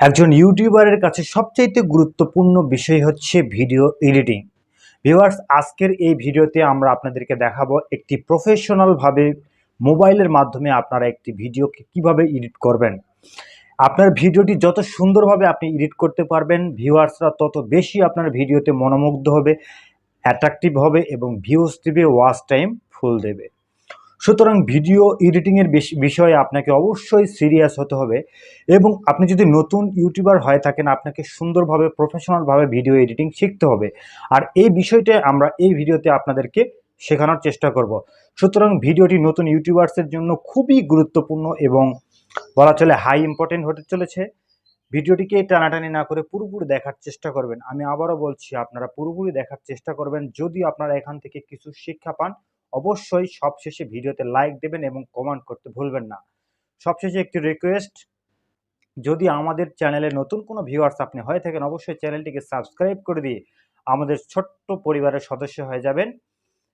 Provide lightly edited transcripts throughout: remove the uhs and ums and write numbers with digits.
একজন ইউটিউবারের কাছে সবচাইতে গুরুত্বপূর্ণ বিষয় হচ্ছে ভিডিও এডিটিং। ভিউয়ার্স, আজকের এই ভিডিওতে আমরা আপনাদেরকে দেখাবো একটি প্রফেশনালভাবে মোবাইলের মাধ্যমে আপনারা একটি ভিডিওকে কিভাবে এডিট করবেন। আপনার ভিডিওটি যত সুন্দরভাবে আপনি এডিট করতে পারবেন, ভিউয়ার্সরা তত বেশি আপনার ভিডিওতে মনোমুগ্ধ হবে, অ্যাট্রাকটিভ হবে এবং ভিউজ দেবে, ওয়াচ টাইম ফুল দেবে। সুতরাং ভিডিও এডিটিংয়ের বিষয়ে আপনাকে অবশ্যই সিরিয়াস হতে হবে এবং আপনি যদি নতুন ইউটিউবার হয়ে থাকেন, আপনাকে সুন্দরভাবে প্রফেশনালভাবে ভিডিও এডিটিং শিখতে হবে। আর এই বিষয়টা আমরা এই ভিডিওতে আপনাদেরকে শেখানোর চেষ্টা করব। সুতরাং ভিডিওটি নতুন ইউটিউবার্সের জন্য খুবই গুরুত্বপূর্ণ এবং বলা চলে হাই ইম্পর্টেন্ট হতে চলেছে। ভিডিওটিকে টানাটানি না করে পুরোপুরি দেখার চেষ্টা করবেন। আমি আবারও বলছি, আপনারা পুরোপুরি দেখার চেষ্টা করবেন। যদি আপনারা এখান থেকে কিছু শিক্ষা পান, অবশ্যই সবশেষে ভিডিওতে লাইক দেবেন এবং কমেন্ট করতে ভুলবেন না। সবশেষে একটি রিকোয়েস্ট, যদি আমাদের চ্যানেলে নতুন কোনো ভিউয়ার্স আপনি হয়ে থাকেন, অবশ্যই চ্যানেলটিকে সাবস্ক্রাইব করে দিয়ে আমাদের ছোট্ট পরিবারের সদস্য হয়ে যাবেন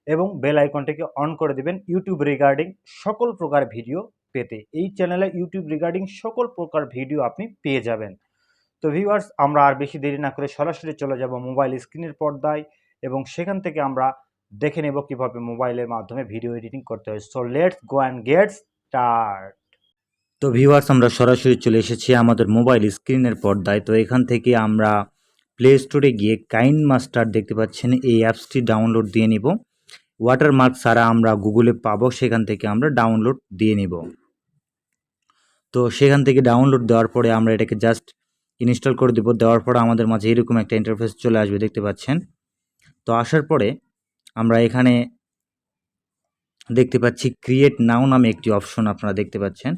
এবং বেল আইকনটিকে অন করে দিবেন ইউটিউব রিগার্ডিং সকল প্রকার ভিডিও পেতে। এই চ্যানেলে ইউটিউব রিগার্ডিং সকল প্রকার ভিডিও আপনি পেয়ে যাবেন। তো ভিউয়ার্স, আমরা আর বেশি দেরি না করে সরাসরি চলে যাব মোবাইল স্ক্রিনের পর্দায় এবং সেখান থেকে আমরা দেখে নেব কিভাবে মোবাইলের মাধ্যমে ভিডিও এডিটিং করতে হয়। So let's go and get start. তো ভিউয়ার্স, আমরা সরাসরি চলে এসেছি আমাদের মোবাইল স্ক্রিনের পর্দায়। তো এখান থেকে আমরা প্লে স্টোরে গিয়ে কাইন মাস্টার দেখতে পাচ্ছেন, এই অ্যাপসটি ডাউনলোড দিয়ে নিব। ওয়াটারমার্ক ছাড়া আমরা গুগলে পাবো, সেখান থেকে আমরা ডাউনলোড দিয়ে নিব। তো সেখান থেকে ডাউনলোড দেওয়ার পরে আমরা এটাকে জাস্ট ইনস্টল করে দেব। দেওয়ার পরে আমাদের মাঝে এরকম একটা ইন্টারফেস চলে আসবে, দেখতে পাচ্ছেন। তো আসার পরে আমরা এখানে দেখতে পাচ্ছি ক্রিয়েট নাও নামে একটি অপশন আপনারা দেখতে পাচ্ছেন।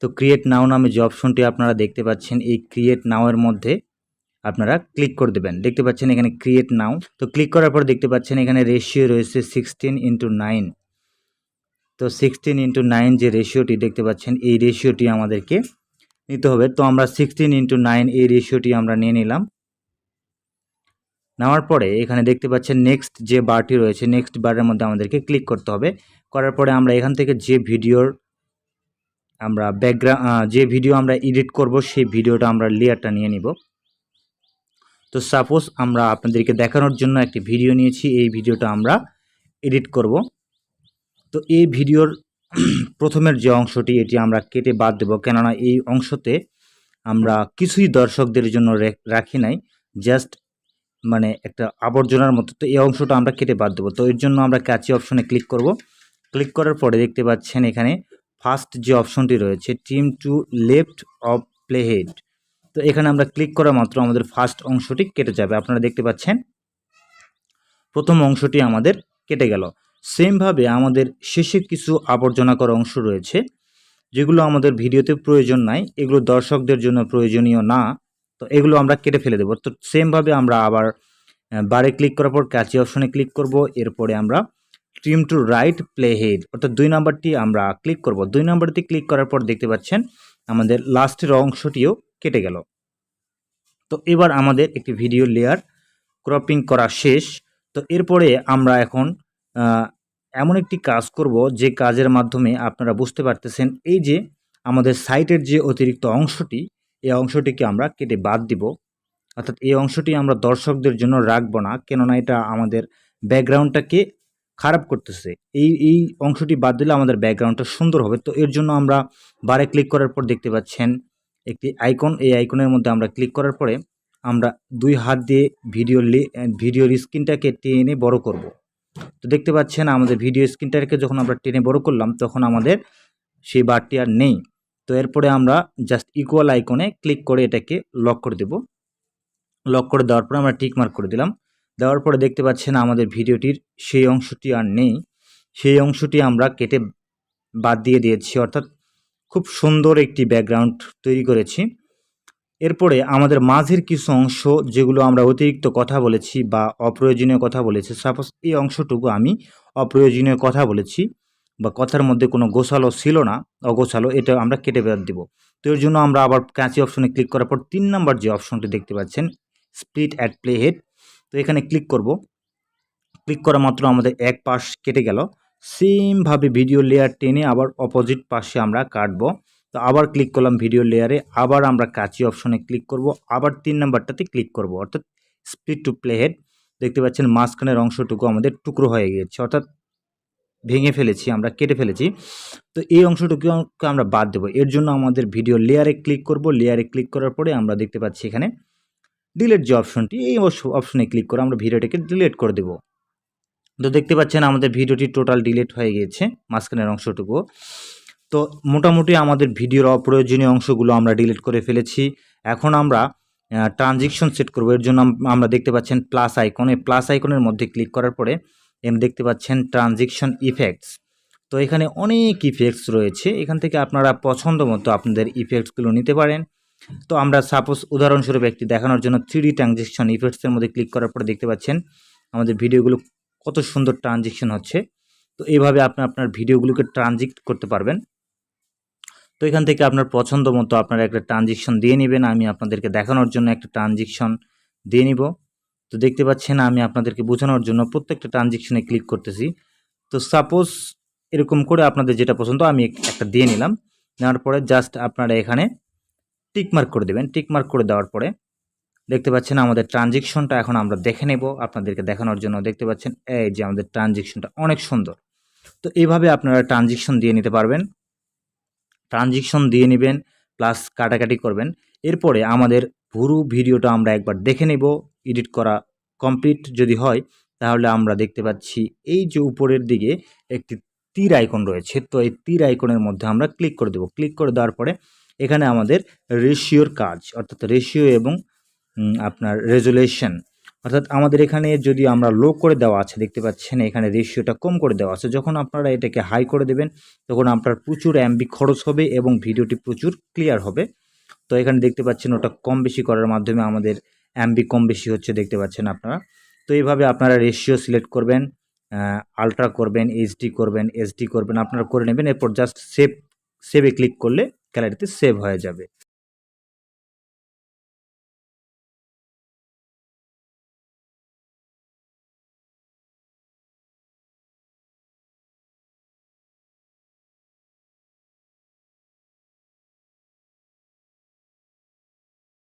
তো ক্রিয়েট নাও নামে যে অপশনটি আপনারা দেখতে পাচ্ছেন, এই ক্রিয়েট নাও এর মধ্যে আপনারা ক্লিক করে দেবেন। দেখতে পাচ্ছেন এখানে ক্রিয়েট নাও। তো ক্লিক করার পর দেখতে পাচ্ছেন এখানে রেশিও রয়েছে 16:9। তো 16:9 যে রেশিওটি দেখতে পাচ্ছেন, এই রেশিওটি আমাদেরকে নিতে হবে। তো আমরা 16:9 এই রেশিওটি আমরা নিয়ে নিলাম। নেওয়ার পরে এখানে দেখতে পাচ্ছেন নেক্সট যে বারটি রয়েছে, নেক্সট বারের মধ্যে আমাদেরকে ক্লিক করতে হবে। করার পরে আমরা এখান থেকে যে ভিডিওর আমরা যে ভিডিও আমরা এডিট করব, সেই ভিডিওটা আমরা লেয়ারটা নিয়ে নিব। তো সাপোজ আমরা আপনাদেরকে দেখানোর জন্য একটি ভিডিও নিয়েছি, এই ভিডিওটা আমরা এডিট করব। তো এই ভিডিওর প্রথমের যে অংশটি, এটি আমরা কেটে বাদ দেব, কেননা এই অংশতে আমরা কিছুই দর্শকদের জন্য রাখি নাই, জাস্ট মানে একটা আবর্জনার মতো। তো এই অংশটা আমরা কেটে বাদ দেবো। তো এর জন্য আমরা ক্যাচি অপশনে ক্লিক করব। ক্লিক করার পরে দেখতে পাচ্ছেন এখানে ফার্স্ট যে অপশনটি রয়েছে, trim to left of play head. তো এখানে আমরা ক্লিক করা মাত্র আমাদের ফার্স্ট অংশটি কেটে যাবে। আপনারা দেখতে পাচ্ছেন প্রথম অংশটি আমাদের কেটে গেল। সেমভাবে আমাদের শেষে কিছু আবর্জনাকর অংশ রয়েছে, যেগুলো আমাদের ভিডিওতে প্রয়োজন নাই, এগুলো দর্শকদের জন্য প্রয়োজনীয় না। তো এগুলো আমরা কেটে ফেলে দেবো। তো সেমভাবে আমরা আবার বারে ক্লিক করার পর ক্যাচি অপশনে ক্লিক করব। এরপরে আমরা trim to right play head অর্থাৎ 2 নাম্বারটি আমরা ক্লিক করব। 2 নাম্বারটি ক্লিক করার পর দেখতে পাচ্ছেন আমাদের লাস্টের অংশটিও কেটে গেল। তো এবার আমাদের একটি ভিডিও লেয়ার ক্রপিং করা শেষ। তো এরপরে আমরা এখন এমন একটি কাজ করব, যে কাজের মাধ্যমে আপনারা বুঝতে পারতেছেন এই যে আমাদের সাইটের যে অতিরিক্ত অংশটি, এই অংশটিকে আমরা কেটে বাদ দিব। অর্থাৎ এই অংশটি আমরা দর্শকদের জন্য রাখবো না, কেননা এটা আমাদের ব্যাকগ্রাউন্ডটাকে খারাপ করতেছে। এই অংশটি বাদ দিলে আমাদের ব্যাকগ্রাউন্ডটা সুন্দর হবে। তো এর জন্য আমরা বারে ক্লিক করার পর দেখতে পাচ্ছেন একটি আইকন, এই আইকনের মধ্যে আমরা ক্লিক করার পরে আমরা 2 হাত দিয়ে ভিডিওর স্ক্রিনটাকে টেনে বড় করব। তো দেখতে পাচ্ছেন আমাদের ভিডিও স্ক্রিনটাকে যখন আমরা টেনে বড় করলাম, তখন আমাদের সেই বারটি আর নেই। তো এরপরে আমরা জাস্ট ইকুয়াল আইকনে ক্লিক করে এটাকে লক করে দেব। লক করে দেওয়ার পরে আমরা টিক মার্ক করে দিলাম। দেওয়ার পরে দেখতে পাচ্ছেন আমাদের ভিডিওটির সেই অংশটি আর নেই, সেই অংশটি আমরা কেটে বাদ দিয়ে দিয়েছি, অর্থাৎ খুব সুন্দর একটি ব্যাকগ্রাউন্ড তৈরি করেছি। এরপরে আমাদের মাঝের কিছু অংশ, যেগুলো আমরা অতিরিক্ত কথা বলেছি বা অপ্রয়োজনীয় কথা বলেছি, সাপোজ এই অংশটুকু আমি অপ্রয়োজনীয় কথা বলেছি বা কথার মধ্যে কোনো গোছালো ছিল না, অগোছালো, এটা আমরা কেটে বাদ দিব। তো এর জন্য আমরা আবার ক্যাচি অপশনে ক্লিক করার পর 3 নাম্বার যে অপশনটি দেখতে পাচ্ছেন, স্প্লিট অ্যাট প্লে হেড, তো এখানে ক্লিক করব। ক্লিক করা মাত্র আমাদের এক পাশ কেটে গেল। সেমভাবে ভিডিও লেয়ার টেনে আবার অপোজিট পাশে আমরা কাটবো। তো আবার ক্লিক করলাম ভিডিও লেয়ারে, আবার আমরা কাঁচি অপশনে ক্লিক করব, আবার 3 নাম্বারটাতে ক্লিক করব, অর্থাৎ স্প্লিট টু প্লে হেড। দেখতে পাচ্ছেন মাঝখানের অংশটুকু আমাদের টুকরো হয়ে গিয়েছে, অর্থাৎ ভেঙে ফেলেছি, আমরা কেটে ফেলেছি। তো এই অংশটুকু আমরা বাদ দেবো। এর জন্য আমাদের ভিডিও লেয়ারে ক্লিক করব, লেয়ারে ক্লিক করার পরে আমরা দেখতে পাচ্ছি এখানে ডিলিট যে অপশনটি, এই অপশনে ক্লিক করে আমরা ভিডিওটাকে ডিলিট করে দেব। তো দেখতে পাচ্ছেন আমাদের ভিডিওটি টোটাল ডিলিট হয়ে গিয়েছে, মাঝখানের অংশটুকু। তো মোটামুটি আমাদের ভিডিওর অপ্রয়োজনীয় অংশগুলো আমরা ডিলিট করে ফেলেছি। এখন আমরা ট্রানজিশন সেট করব। এর জন্য আমরা দেখতে পাচ্ছেন প্লাস আইকন, এই প্লাস আইকনের মধ্যে ক্লিক করার পরে দেখতে পাচ্ছেন ট্রানজিশন ইফেক্টস। তো এখানে অনেক ইফেক্টস রয়েছে, এখান থেকে আপনারা পছন্দ মতো আপনাদের ইফেক্টসগুলো নিতে পারেন। তো আমরা সাপোজ উদাহরণস্বরূপ একটি দেখানোর জন্য 3D ট্রানজিশন ইফেক্টসের মধ্যে ক্লিক করার পরে দেখতে পাচ্ছেন আমাদের ভিডিওগুলো কত সুন্দর ট্রানজিশন হচ্ছে। তো এইভাবে আপনি আপনার ভিডিওগুলোকে ট্রানজিক্ট করতে পারবেন। তো এখান থেকে আপনার পছন্দ মতো আপনারা একটা ট্রানজিশন দিয়ে নেবেন। আমি আপনাদেরকে দেখানোর জন্য একটা ট্রানজিশন দিয়ে নিব। তো দেখতে পাচ্ছেন আমি আপনাদেরকে বোঝানোর জন্য প্রত্যেকটা ট্রানজিশনে ক্লিক করতেছি। তো সাপোজ এরকম করে আপনাদের যেটা পছন্দ আমি একটা দিয়ে নিলাম। নেওয়ার পরে জাস্ট আপনারা এখানে টিকমার্ক করে দেবেন। টিকমার্ক করে দেওয়ার পরে দেখতে পাচ্ছেন আমাদের ট্রানজিশনটা এখন আমরা দেখে নেব আপনাদেরকে দেখানোর জন্য। দেখতে পাচ্ছেন এই যে আমাদের ট্রানজিশনটা অনেক সুন্দর। তো এইভাবে আপনারা ট্রানজিশন দিয়ে নিতে পারবেন। ট্রানজিশন দিয়ে নেবেন প্লাস কাটাকাটি করবেন। এরপরে আমাদের পুরো ভিডিওটা আমরা একবার দেখে নেব। এডিট করা কমপ্লিট যদি হয় তাহলে আমরা দেখতে পাচ্ছি এই যে উপরের দিকে একটি তীর আইকন রয়েছে। তো এই তীর আইকনের মধ্যে আমরা ক্লিক করে দেব। ক্লিক করে দেওয়ার পরে এখানে আমাদের রেশিওর কাজ, অর্থাৎ রেশিও এবং আপনার রেজুলেশন, অর্থাৎ আমাদের এখানে যদি আমরা লো করে দেওয়া আছে, দেখতে পাচ্ছেন এখানে রেশিওটা কম করে দেওয়া আছে। যখন আপনারা এটাকে হাই করে দেবেন তখন আপনার প্রচুর এমবি খরচ হবে এবং ভিডিওটি প্রচুর ক্লিয়ার হবে। তো এখানে দেখতে পাচ্ছেন ওটা কম বেশি করার মাধ্যমে আমাদের এমবি কম বেশি হচ্ছে, দেখতে পাচ্ছেন আপনারা। তো এইভাবে আপনারা রেশিও সিলেক্ট করবেন, আলট্রা করবেন, এইচডি করবেন, এসডি করবেন, আপনারা করে নেবেন। এরপর জাস্ট সেভে ক্লিক করলে গ্যালারিতে সেভ হয়ে যাবে।